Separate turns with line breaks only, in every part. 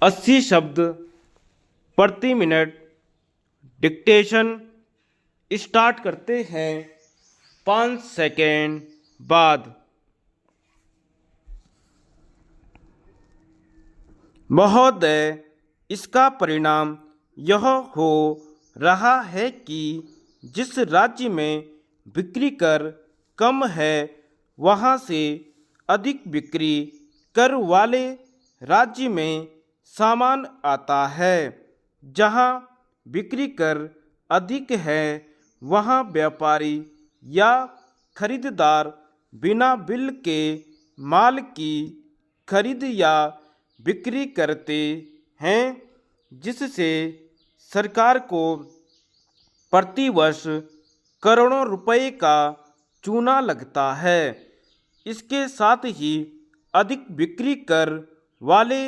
80 शब्द प्रति minute dictation start करते हैं 5 सेकेंड बाद। महोदय, इसका परिणाम यह हो रहा है कि जिस राज्य में बिक्री कर कम है वहाँ से अधिक बिक्री कर वाले राज्य में सामान आता है। जहाँ बिक्री कर अधिक है वहाँ व्यापारी या खरीदार बिना बिल के माल की खरीद या बिक्री करते हैं, जिससे सरकार को प्रतिवर्ष करोड़ों रुपए का चूना लगता है। इसके साथ ही अधिक बिक्री कर वाले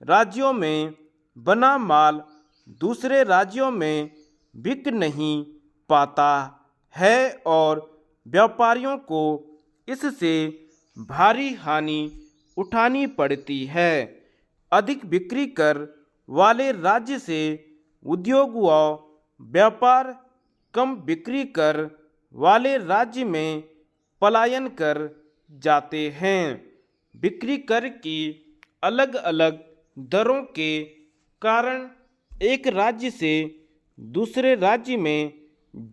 राज्यों में बना माल दूसरे राज्यों में बिक नहीं पाता है और व्यापारियों को इससे भारी हानि उठानी पड़ती है। अधिक बिक्री कर वाले राज्य से उद्योग व व्यापार कम बिक्री कर वाले राज्य में पलायन कर जाते हैं। बिक्री कर की अलग अलग दरों के कारण एक राज्य से दूसरे राज्य में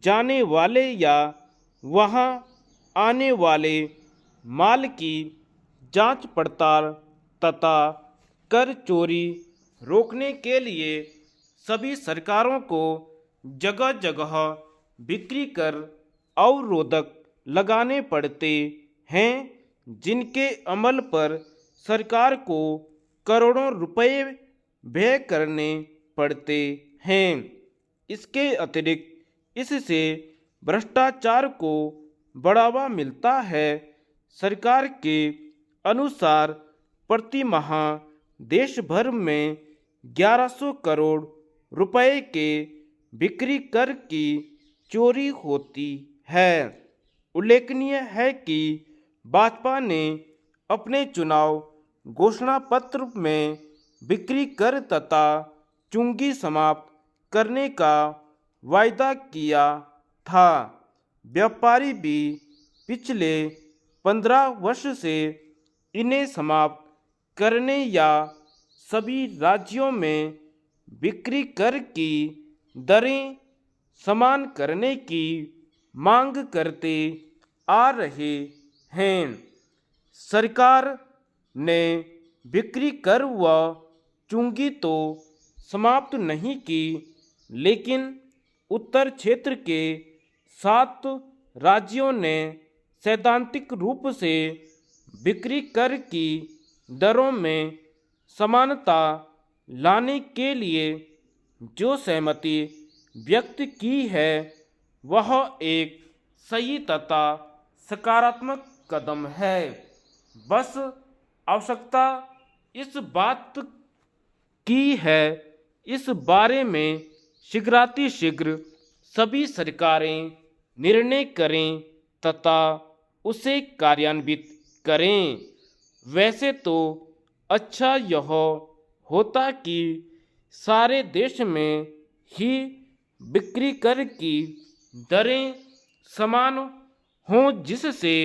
जाने वाले या वहां आने वाले माल की जांच पड़ताल तथा कर चोरी रोकने के लिए सभी सरकारों को जगह जगह बिक्री कर अवरोधक लगाने पड़ते हैं, जिनके अमल पर सरकार को करोड़ों रुपए व्यय करने पड़ते हैं। इसके अतिरिक्त इससे भ्रष्टाचार को बढ़ावा मिलता है। सरकार के अनुसार प्रति माह देश भर में 1100 करोड़ रुपए के बिक्री कर की चोरी होती है। उल्लेखनीय है कि भाजपा ने अपने चुनाव घोषणा पत्र में बिक्री कर तथा चुंगी समाप्त करने का वायदा किया था। व्यापारी भी पिछले 15 वर्ष से इन्हें समाप्त करने या सभी राज्यों में बिक्री कर की दरें समान करने की मांग करते आ रहे हैं। सरकार ने बिक्री कर व चुंगी तो समाप्त नहीं की, लेकिन उत्तर क्षेत्र के 7 राज्यों ने सैद्धांतिक रूप से बिक्री कर की दरों में समानता लाने के लिए जो सहमति व्यक्त की है वह एक सही तथा सकारात्मक कदम है। बस आवश्यकता इस बात की है, इस बारे में शीघ्रातिशीघ्र सभी सरकारें निर्णय करें तथा उसे कार्यान्वित करें। वैसे तो अच्छा यह होता कि सारे देश में ही बिक्री कर की दरें समान हों, जिससे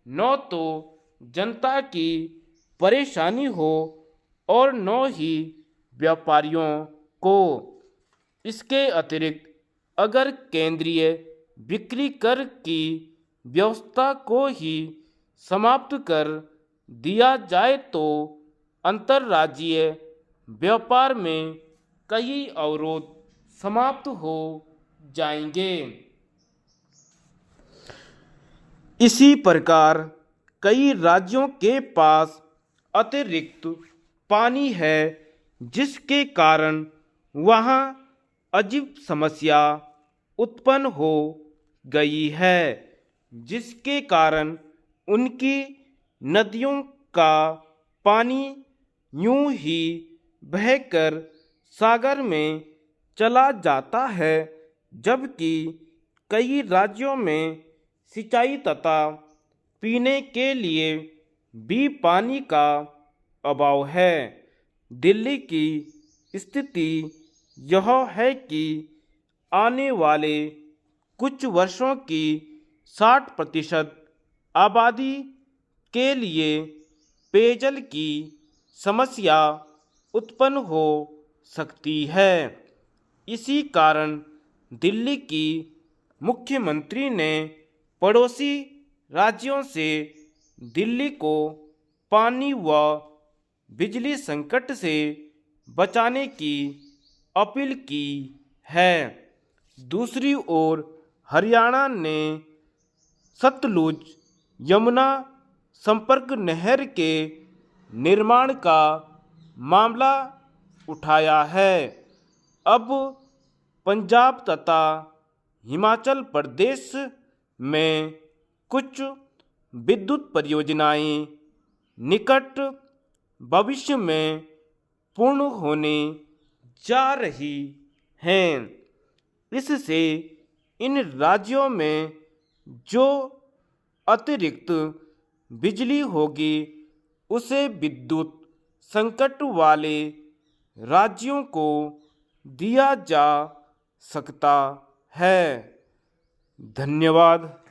न तो जनता की परेशानी हो और न ही व्यापारियों को। इसके अतिरिक्त अगर केंद्रीय बिक्री कर की व्यवस्था को ही समाप्त कर दिया जाए तो अंतर्राज्यीय व्यापार में कई अवरोध समाप्त हो जाएंगे। इसी प्रकार कई राज्यों के पास अतिरिक्त पानी है, जिसके कारण वहाँ अजीब समस्या उत्पन्न हो गई है, जिसके कारण उनकी नदियों का पानी यूं ही बहकर सागर में चला जाता है, जबकि कई राज्यों में सिंचाई तथा पीने के लिए भी पानी का अभाव है। दिल्ली की स्थिति यह है कि आने वाले कुछ वर्षों की 60% आबादी के लिए पेयजल की समस्या उत्पन्न हो सकती है। इसी कारण दिल्ली की मुख्यमंत्री ने पड़ोसी राज्यों से दिल्ली को पानी व बिजली संकट से बचाने की अपील की है। दूसरी ओर हरियाणा ने सतलुज यमुना संपर्क नहर के निर्माण का मामला उठाया है। अब पंजाब तथा हिमाचल प्रदेश में कुछ विद्युत परियोजनाएं निकट भविष्य में पूर्ण होने जा रही हैं। इससे इन राज्यों में जो अतिरिक्त बिजली होगी उसे विद्युत संकट वाले राज्यों को दिया जा सकता है। धन्यवाद।